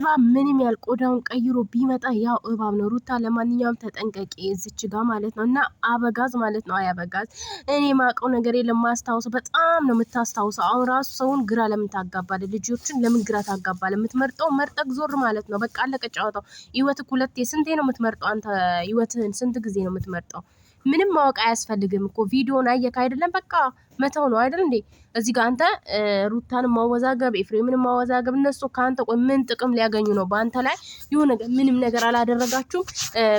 እባብ ምንም ያህል ቆዳውን ቀይሮ ቢመጣ ያው እባብ ነው። ሩታ ለማንኛውም ተጠንቀቂ እዚች ጋር ማለት ነው። እና አበጋዝ ማለት ነው። አይ አበጋዝ እኔ ማውቀው ነገር የለም። ማስታወሰው በጣም ነው የምታስታውሰው። አሁን ራሱ ሰውን ግራ ለምን ታጋባለ? ልጆችን ለምን ግራ ታጋባለ? የምትመርጠው መርጠቅ ዞር ማለት ነው። በቃ አለቀ ጨዋታው። ህይወትህ ሁለቴ ስንቴ ነው የምትመርጠው አንተ? ህይወትህን ስንት ጊዜ ነው የምትመርጠው? ምንም ማወቅ አያስፈልግም እኮ ቪዲዮን አየክ አይደለም? በቃ መተው ነው አይደል እንዴ? እዚህ ጋር አንተ ሩታን ማወዛገብ ኤፍሬምን ማወዛገብ እነሱ ካንተ ቆይ ምን ጥቅም ሊያገኙ ነው? በአንተ ላይ የሆነ ምንም ነገር አላደረጋችሁም።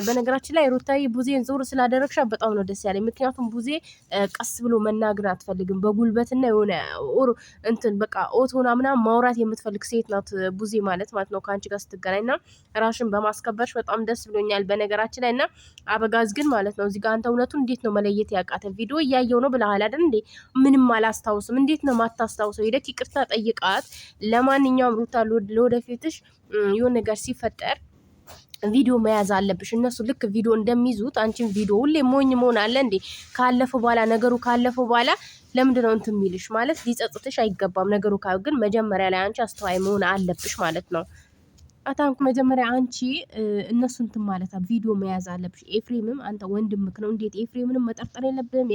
በነገራችን ላይ ሩታዬ ቡዜን ዞር ስላደረግሻ በጣም ነው ደስ ያለኝ። ምክንያቱም ቡዜ ቀስ ብሎ መናገር አትፈልግም። በጉልበትና የሆነ እንትን በቃ ኦቶና ምናምን ማውራት የምትፈልግ ሴት ናት ቡዜ ማለት ነው። ከአንቺ ጋር ስትገናኝና ራሽን በማስከበርሽ በጣም ደስ ብሎኛል በነገራችን ላይ እና አበጋዝ ግን ማለት ነው እዚህ ጋር አንተ እውነቱን እንዴት ነው መለየት ያቃተ? ቪዲዮ እያየው ነው ብለሃል አይደል እንዴ? ምንም አላስታውስም። እንዴት ነው ማታስታውሰው? ሄደክ ይቅርታ ጠይቃት። ለማንኛውም ሩታ ለወደፊትሽ የሆነ ነገር ሲፈጠር ቪዲዮ መያዝ አለብሽ። እነሱ ልክ ቪዲዮ እንደሚይዙት አንቺን ቪዲዮ ሁሌ ሞኝ መሆን አለ እንዴ? ካለፈ በኋላ ነገሩ ካለፈ በኋላ ለምንድነው እንትን የሚልሽ? ማለት ሊጸጽትሽ አይገባም ነገሩ። ግን መጀመሪያ ላይ አንቺ አስተዋይ መሆን አለብሽ ማለት ነው። አታንኩ መጀመሪያ አንቺ እነሱ እንትን ማለት ቪዲዮ መያዝ አለብሽ። ኤፍሬምም አንተ ወንድምክ ነው። እንዴት ኤፍሬምንም መጠርጠር የለብህም?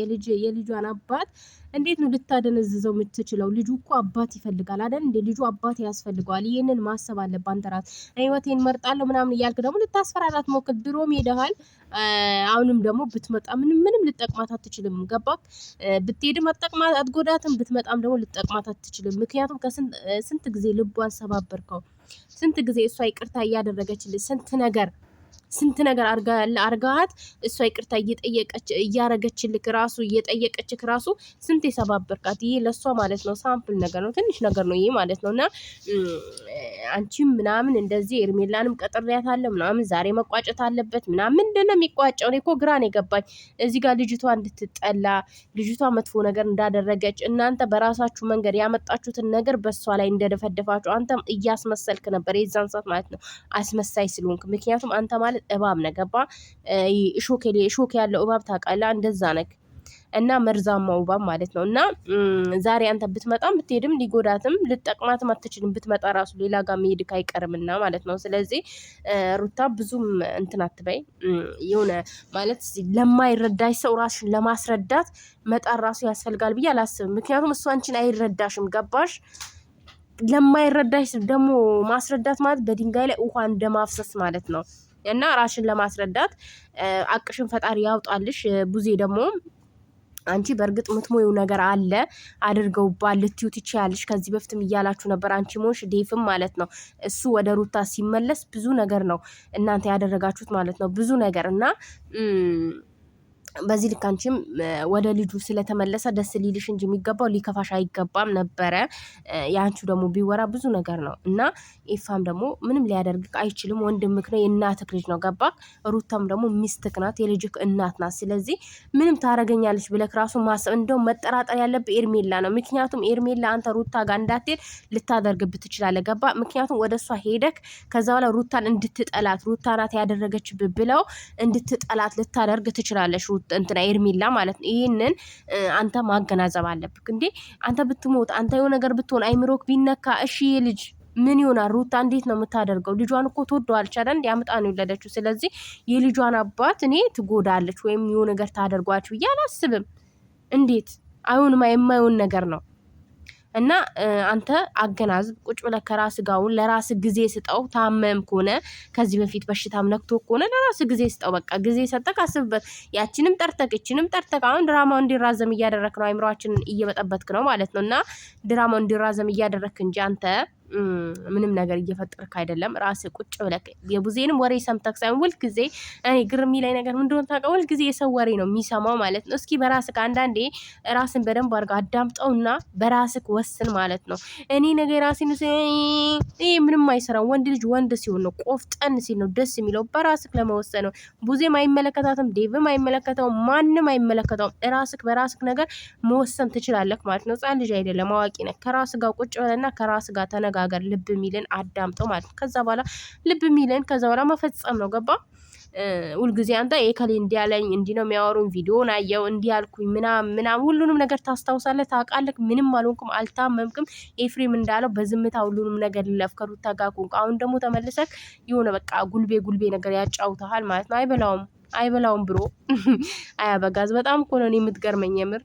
የልጇን አባት እንዴት ነው ልታደነዝዘው የምትችለው? ልጁ እኮ አባት ይፈልጋል አይደል እንዴ? ልጁ አባት ያስፈልገዋል። ይሄንን ማሰብ አለብህ አንተ ራስ። ህይወቴን መርጣለሁ ምናምን እያልክ ደግሞ ልታስፈራራት ሞክር። ድሮም ሄደሃል። አሁንም ደግሞ ብትመጣ ምንም ልጠቅማት አትችልም። ገባክ? ብትሄድም አትጎዳትም፣ ብትመጣም ደግሞ ልጠቅማት አትችልም። ምክንያቱም ከስንት ጊዜ ልቧን ሰባበርከው። ስንት ጊዜ እሷ ይቅርታ እያደረገችልህ ስንት ነገር አርጋት እሷ ይቅርታ እያረገችልክ ራሱ እየጠየቀችክ ራሱ ስንት የሰባበርካት። ይሄ ለሷ ማለት ነው ሳምፕል ነገር ነው፣ ትንሽ ነገር ነው ይሄ ማለት ነውና አንቺም ምናምን እንደዚህ ኤርሜላንም ቀጥሬያታለሁ ምናምን ዛሬ መቋጨት አለበት ምናምን ምንድነው የሚቋጨው? እኔ እኮ ግራ ነው የገባኝ። እዚህ ጋር ልጅቷ እንድትጠላ ልጅቷ መጥፎ ነገር እንዳደረገች እናንተ በራሳችሁ መንገድ ያመጣችሁትን ነገር በሷ ላይ እንደደፈደፋችሁ አንተም እያስመሰልክ ነበር የዛን ሰዓት ማለት ነው፣ አስመሳይ ስለሆንክ። ምክንያቱም አንተ ማለት እባብ ነህ ገባ? እሾክ ያለው እባብ ታውቃለህ? እንደዛ ነህ እና መርዛማው እባብ ማለት ነው። እና ዛሬ አንተ ብትመጣም ብትሄድም ሊጎዳትም ልጠቅማትም አትችልም። ብትመጣ ራሱ ሌላ ጋር መሄድክ አይቀርምና ማለት ነው። ስለዚህ ሩታ ብዙም እንትን አትበይ። የሆነ ማለት ለማይረዳሽ ሰው ራስሽን ለማስረዳት መጣር ራሱ ያስፈልጋል ብዬ አላስብም። ምክንያቱም እሱ አንቺን አይረዳሽም ገባሽ? ለማይረዳሽ ደግሞ ማስረዳት ማለት በድንጋይ ላይ ውሃ እንደማፍሰስ ማለት ነው። እና ራሽን ለማስረዳት አቅሽን ፈጣሪ ያውጣልሽ። ቡዜ ደግሞ አንቺ በእርግጥ ምትሞዩ ነገር አለ አድርገውባል ልትዩ ትችያለሽ። ከዚህ በፊትም እያላችሁ ነበር አንቺ ሞሽ ዴፍም ማለት ነው። እሱ ወደ ሩታ ሲመለስ ብዙ ነገር ነው እናንተ ያደረጋችሁት ማለት ነው፣ ብዙ ነገር እና በዚህ ልክ አንቺም ወደ ልጁ ስለተመለሰ ደስ ሊልሽ እንጂ የሚገባው ሊከፋሽ አይገባም ነበረ። ያንቺ ደግሞ ቢወራ ብዙ ነገር ነው እና ኤፋም ደግሞ ምንም ሊያደርግ አይችልም። ወንድምክ ነው፣ የእናትክ ልጅ ነው ገባክ? ሩታም ደግሞ ሚስትክ ናት፣ የልጅክ እናት ናት። ስለዚህ ምንም ታረገኛለች ብለክ ራሱ ማሰብ እንደው መጠራጠር ያለብህ ኤርሜላ ነው። ምክንያቱም ኤርሜላ አንተ ሩታ ጋር እንዳትሄድ ልታደርግብህ ትችላለህ ገባ? ምክንያቱም ወደ እሷ ሄደክ ከዛ በኋላ ሩታን እንድትጠላት ሩታ ናት ያደረገችብህ ብለው እንድትጠላት ልታደርግ ትችላለሽ እንትና ኤርሜላ ማለት ነው። ይሄንን አንተ ማገናዘብ አለብክ እንዴ። አንተ ብትሞት አንተ የሆነ ነገር ብትሆን አይምሮክ ቢነካ እሺ ልጅ ምን ይሆናል? ሩታ እንዴት ነው የምታደርገው? ልጇን እኮ ትወደዋለች አይደል እንዴ? አምጣ ነው የወለደችው። ስለዚህ የልጇን አባት እኔ ትጎዳለች ወይም የሆነ ነገር ታደርጓችሁ ብዬ አላስብም። እንዴት አይሆንም? የማይሆን ነገር ነው። እና አንተ አገናዝብ ቁጭ ብለህ ከራስ ጋውን ለራስ ጊዜ ስጠው። ታመም ከሆነ ከዚህ በፊት በሽታም ነክቶ ከሆነ ለራስ ጊዜ ስጠው። በቃ ጊዜ ሰጠክ አስብበት። ያቺንም ጠርተክ እቺንም ጠርተክ አሁን ድራማው እንዲራዘም እያደረክ ነው፣ አይምሮአችንን እየበጠበትክ ነው ማለት ነው። እና ድራማው እንዲራዘም እያደረክ እንጂ አንተ ምንም ነገር እየፈጠርክ አይደለም። ራስህ ቁጭ ብለህ የቡዜንም ወሬ ሰምተክ ሳይሆን ሁልጊዜ እኔ ግርም የሚለኝ ነገር ምን እንደሆነ ታውቃለህ? ሁልጊዜ የሰው ወሬ ነው የሚሰማው ማለት ነው። እስኪ በራስህ አንዳንዴ ራስን በደንብ አድርገህ አዳምጠውና በራስህ ወስን ማለት ነው። እኔ ነገር ራስን ይሄ ምንም አይሰራም። ወንድ ልጅ ወንድ ሲሆን ነው፣ ቆፍጠን ሲል ነው ደስ የሚለው። በራስህ ለመወሰን ነው። ቡዜም አይመለከታትም፣ ዴቭም አይመለከተውም፣ ማንም አይመለከተውም። ራስህ በራስህ ነገር መወሰን ትችላለህ ማለት ነው። ህጻን ልጅ አይደለም አዋቂ ነህ። ከራስህ ጋር ቁጭ ብለና ከራስህ ጋር ተነጋ ተነጋገር፣ ልብ የሚልን አዳምጠው ማለት ነው። ከዛ በኋላ ልብ የሚልን ከዛ በኋላ መፈጸም ነው። ገባ? ሁልጊዜ አንተ የከሌ እንዲያለኝ እንዲህ ነው የሚያወሩኝ፣ ቪዲዮን አየው እንዲህ አልኩኝ ምናምን ሁሉንም ነገር ታስታውሳለህ፣ ታውቃለህ። ምንም አልሆንኩም፣ አልታመምክም። ኤፍሬም እንዳለው በዝምታ ሁሉንም ነገር ልለፍ ከሩታ ጋር ኮንክ። አሁን ደግሞ ተመልሰክ የሆነ በቃ ጉልቤ ነገር ያጫውተሃል ማለት ነው። አይበላውም ብሮ። አያበጋዝ በጣም እኮ ነው የምትገርመኝ የምር።